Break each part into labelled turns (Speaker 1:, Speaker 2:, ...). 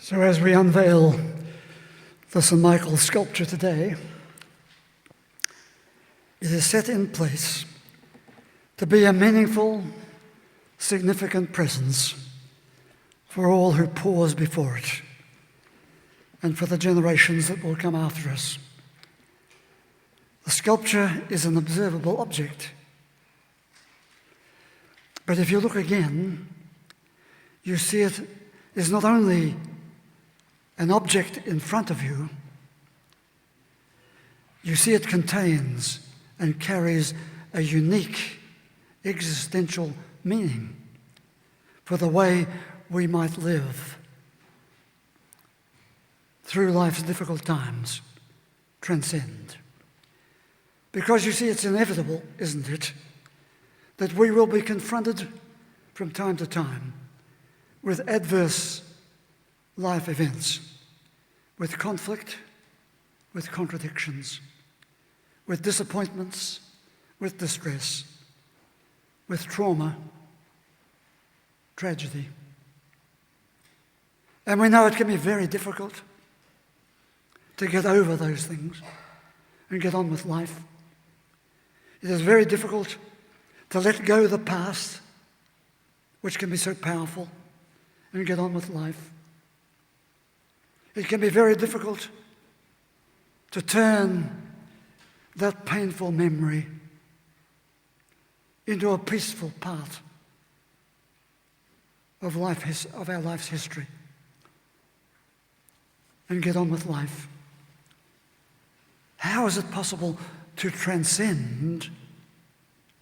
Speaker 1: So as we unveil the St. Michael sculpture today, it is set in place to be a meaningful, significant presence for all who pause before it and for the generations that will come after us. The sculpture is an observable object. But if you look again, you see it is not only an object in front of you, you see it contains and carries a unique existential meaning for the way we might live through life's difficult times, transcend. Because you see, it's inevitable, isn't it, that we will be confronted from time to time with adverse life events, with conflict, with contradictions, with disappointments, with distress, with trauma, tragedy. And we know it can be very difficult to get over those things and get on with life. It is very difficult to let go of the past, which can be so powerful, and get on with life. It can be very difficult to turn that painful memory into a peaceful part of our life's history and get on with life. How is it possible to transcend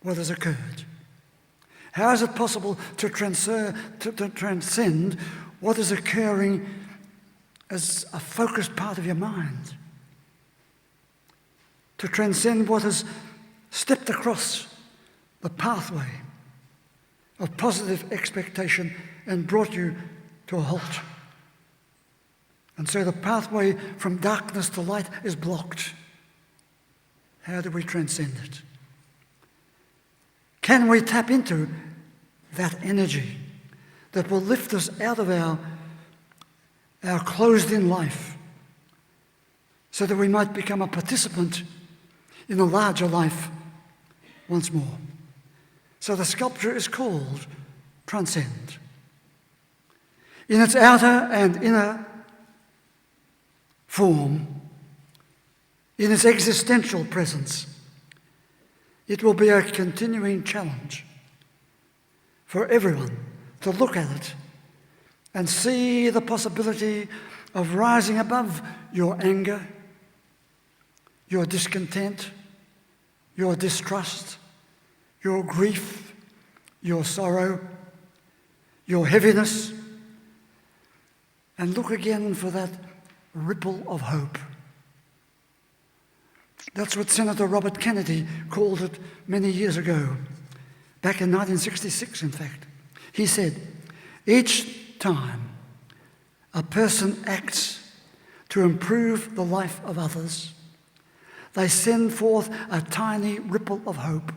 Speaker 1: what has occurred? How is it possible to transcend what is occurring as a focused part of your mind? To transcend what has stepped across the pathway of positive expectation and brought you to a halt. And so the pathway from darkness to light is blocked. How do we transcend it? Can we tap into that energy that will lift us out of our closed-in life so that we might become a participant in a larger life once more? So the sculpture is called Transcend. In its outer and inner form, in its existential presence, it will be a continuing challenge for everyone to look at it and see the possibility of rising above your anger, your discontent, your distrust, your grief, your sorrow, your heaviness, and look again for that ripple of hope. That's what Senator Robert Kennedy called it many years ago, back in 1966, in fact. He said, each time a person acts to improve the life of others, they send forth a tiny ripple of hope.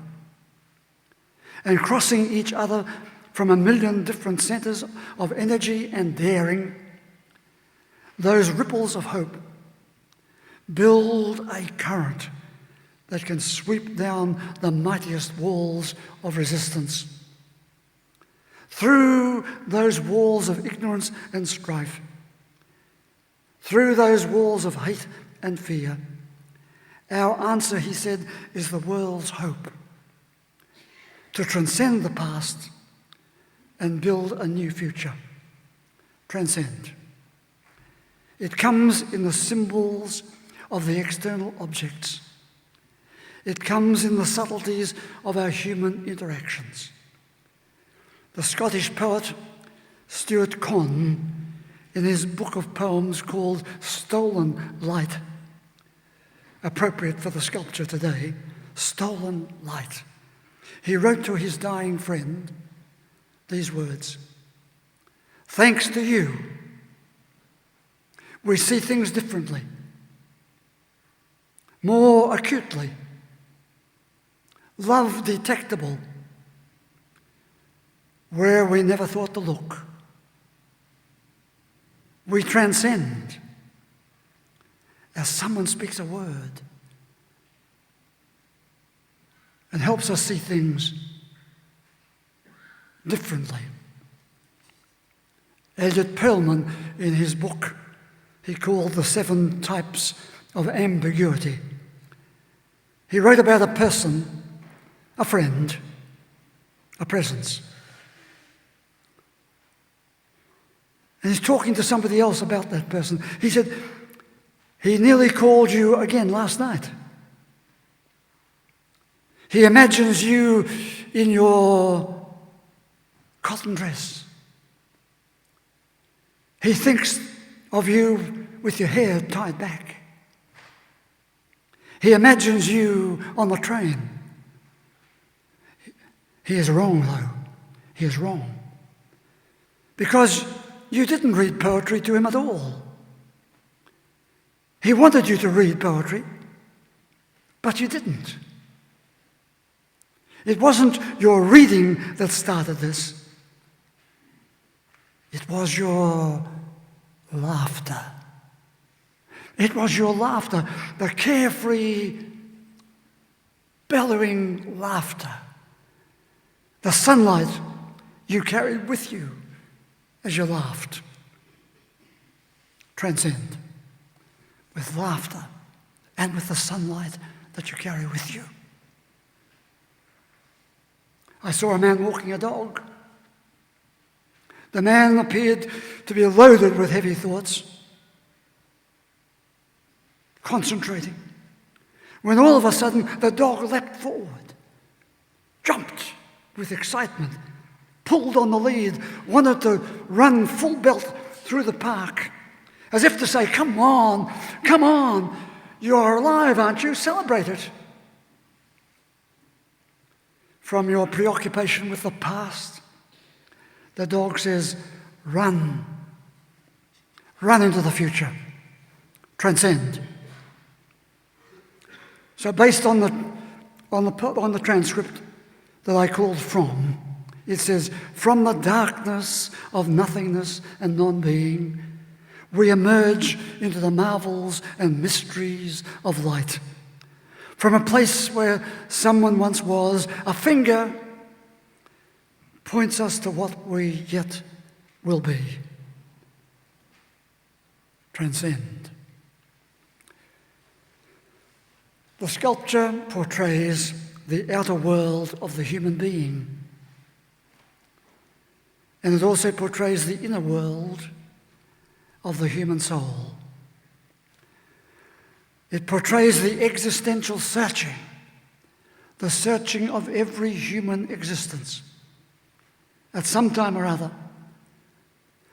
Speaker 1: And crossing each other from a million different centers of energy and daring, those ripples of hope build a current that can sweep down the mightiest walls of resistance. Through those walls of ignorance and strife, through those walls of hate and fear, our answer, he said, is the world's hope. To transcend the past and build a new future. Transcend. It comes in the symbols of the external objects. It comes in the subtleties of our human interactions. The Scottish poet Stuart Conn, in his book of poems called Stolen Light, appropriate for the sculpture today, Stolen Light, he wrote to his dying friend these words: "Thanks to you, we see things differently, more acutely, love detectable where we never thought to look. We transcend as someone speaks a word and helps us see things differently. Elliot Perlman, in his book, he called The 7 Types of Ambiguity. He wrote about a person, a friend, a presence. And he's talking to somebody else about that person. He said, he nearly called you again last night. He imagines you in your cotton dress. He thinks of you with your hair tied back. He imagines you on the train. He is wrong, though. He is wrong. Because you didn't read poetry to him at all. He wanted you to read poetry, but you didn't. It wasn't your reading that started this. It was your laughter. It was your laughter, the carefree, bellowing laughter, the sunlight you carried with you as you laughed. Transcend with laughter and with the sunlight that you carry with you. I saw a man walking a dog. The man appeared to be loaded with heavy thoughts, concentrating, when all of a sudden the dog leapt forward, jumped with excitement, pulled on the lead, wanted to run full belt through the park, as if to say, come on, you're alive, aren't you? Celebrate it. From your preoccupation with the past, the dog says, run into the future, transcend. So based on the transcript that I called from, it says, from the darkness of nothingness and non-being, we emerge into the marvels and mysteries of light. From a place where someone once was, a finger points us to what we yet will be. Transcend. The sculpture portrays the outer world of the human being, and it also portrays the inner world of the human soul. It portrays the existential searching, the searching of every human existence at some time or other,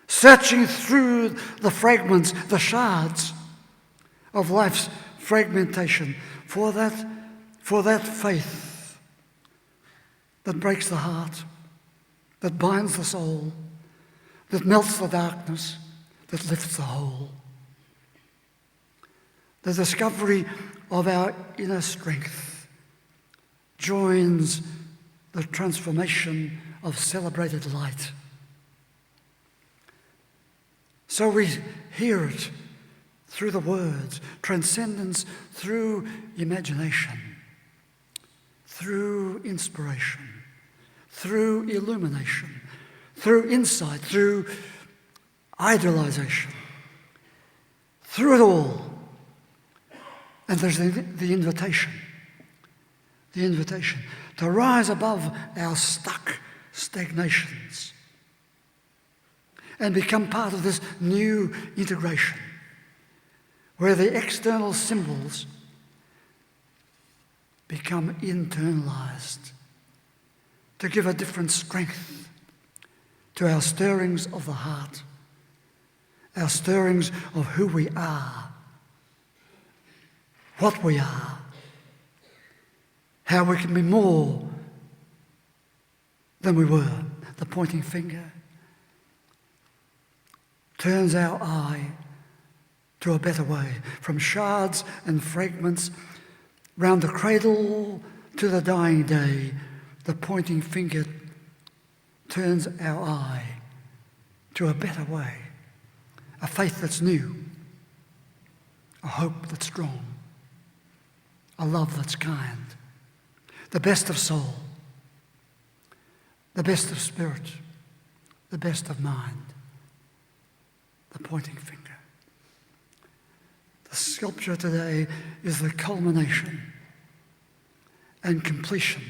Speaker 1: searching through the fragments, the shards of life's fragmentation for that faith that breaks the heart, that binds the soul, that melts the darkness, that lifts the whole. The discovery of our inner strength joins the transformation of celebrated light. So we hear it through the words, transcendence through imagination, through inspiration, through illumination, through insight, through idealization, through it all. And there's the invitation to rise above our stuck stagnations and become part of this new integration where the external symbols become internalized to give a different strength to our stirrings of the heart, our stirrings of who we are, what we are, how we can be more than we were. The pointing finger turns our eye to a better way, from shards and fragments round the cradle to the dying day. The pointing finger turns our eye to a better way, a faith that's new, a hope that's strong, a love that's kind, the best of soul, the best of spirit, the best of mind, the pointing finger. The sculpture today is the culmination and completion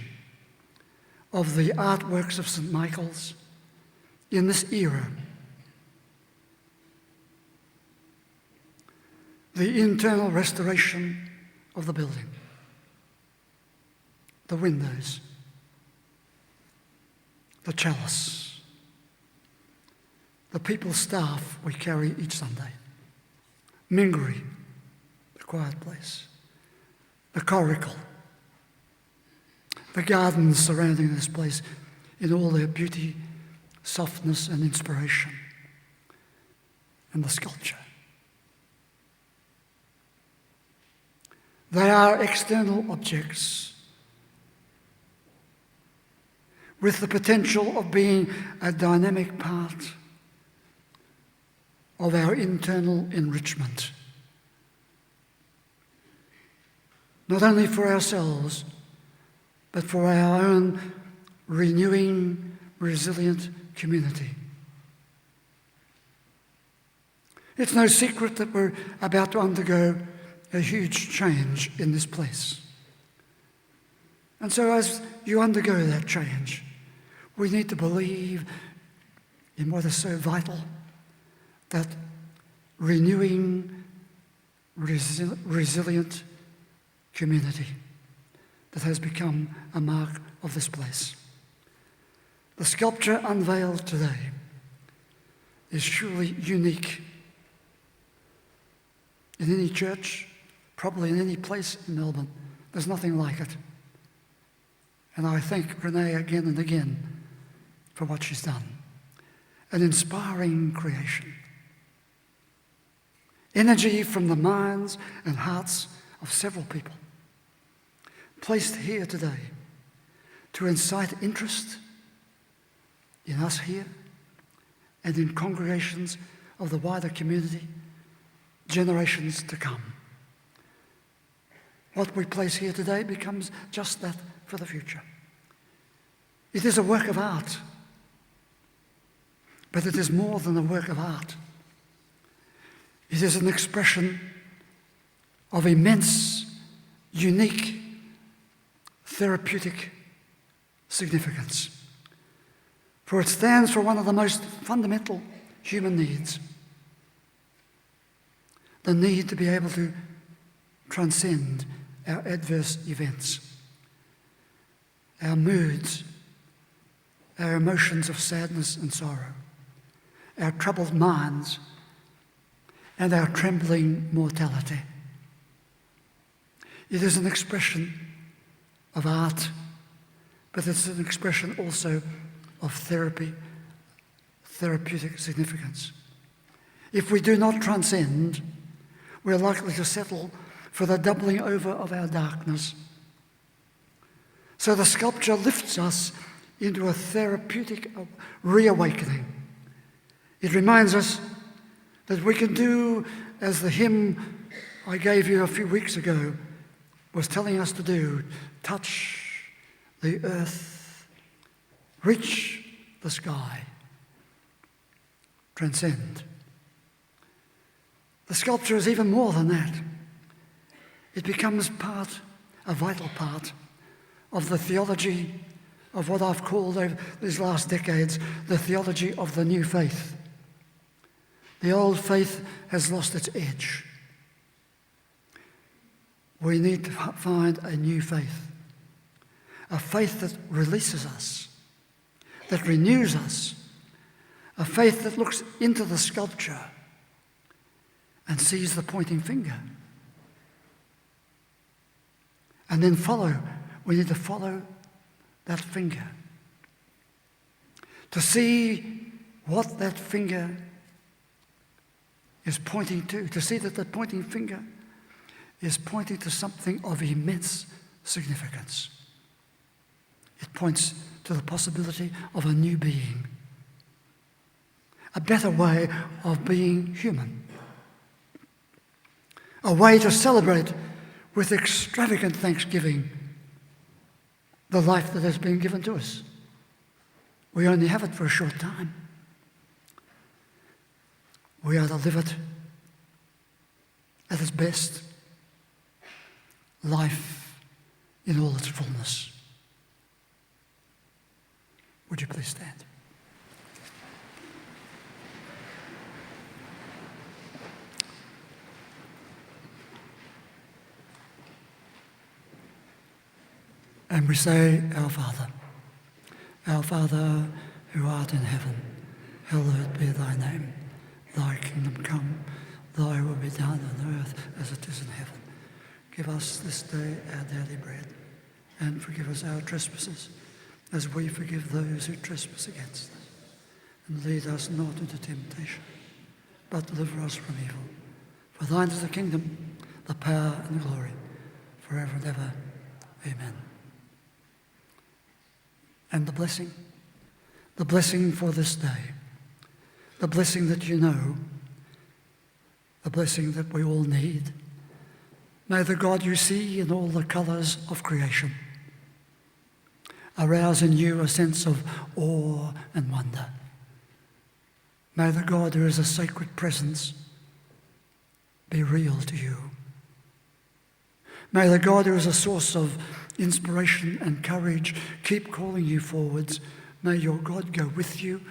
Speaker 1: of the artworks of St. Michael's in this era. The internal restoration of the building, the windows, the chalice, the people's staff we carry each Sunday, Mingery, the quiet place, the coracle, the gardens surrounding this place in all their beauty, softness and inspiration, and the sculpture. They are external objects with the potential of being a dynamic part of our internal enrichment, not only for ourselves, but for our own renewing, resilient community. It's no secret that we're about to undergo a huge change in this place. And so as you undergo that change, we need to believe in what is so vital, that renewing, resilient community that has become a mark of this place. The sculpture unveiled today is surely unique in any church, probably in any place in Melbourne. There's nothing like it. And I thank Renee again and again for what she's done. An inspiring creation. Energy from the minds and hearts of several people placed here today to incite interest in us here and in congregations of the wider community, generations to come. What we place here today becomes just that for the future. It is a work of art, but it is more than a work of art. It is an expression of immense, unique, therapeutic significance. For it stands for one of the most fundamental human needs, the need to be able to transcend our adverse events, our moods, our emotions of sadness and sorrow, our troubled minds, and our trembling mortality. It is an expression of art, but it's an expression also of therapeutic significance. If we do not transcend, we're likely to settle for the doubling over of our darkness. So the sculpture lifts us into a therapeutic reawakening. It reminds us that we can do as the hymn I gave you a few weeks ago was telling us to do: touch the earth, reach the sky, transcend. The sculpture is even more than that. It becomes a vital part of the theology of what I've called over these last decades, the theology of the new faith. The old faith has lost its edge. We need to find a new faith, a faith that releases us, that renews us, a faith that looks into the sculpture and sees the pointing finger. And then we need to follow that finger, to see what that finger is pointing to see that the pointing finger is pointing to something of immense significance. It points to the possibility of a new being a better way of being human. A way to celebrate with extravagant thanksgiving the life that has been given to us. We only have it for a short time. We are to live it at its best, life in all its fullness. Would you please stand? And we say, Our Father who art in heaven, hallowed be thy name. Thy kingdom come, thy will be done on earth as it is in heaven. Give us this day our daily bread, and forgive us our trespasses, as we forgive those who trespass against us. And lead us not into temptation, but deliver us from evil. For thine is the kingdom, the power, and the glory, forever and ever. Amen. And the blessing for this day, the blessing that you know, the blessing that we all need. May the God you see in all the colours of creation arouse in you a sense of awe and wonder. May the God who is a sacred presence be real to you. May the God who is a source of inspiration and courage keep calling you forwards. May your God go with you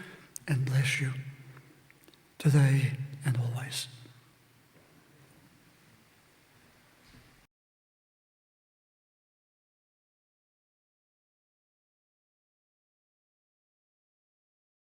Speaker 1: and bless you today and always.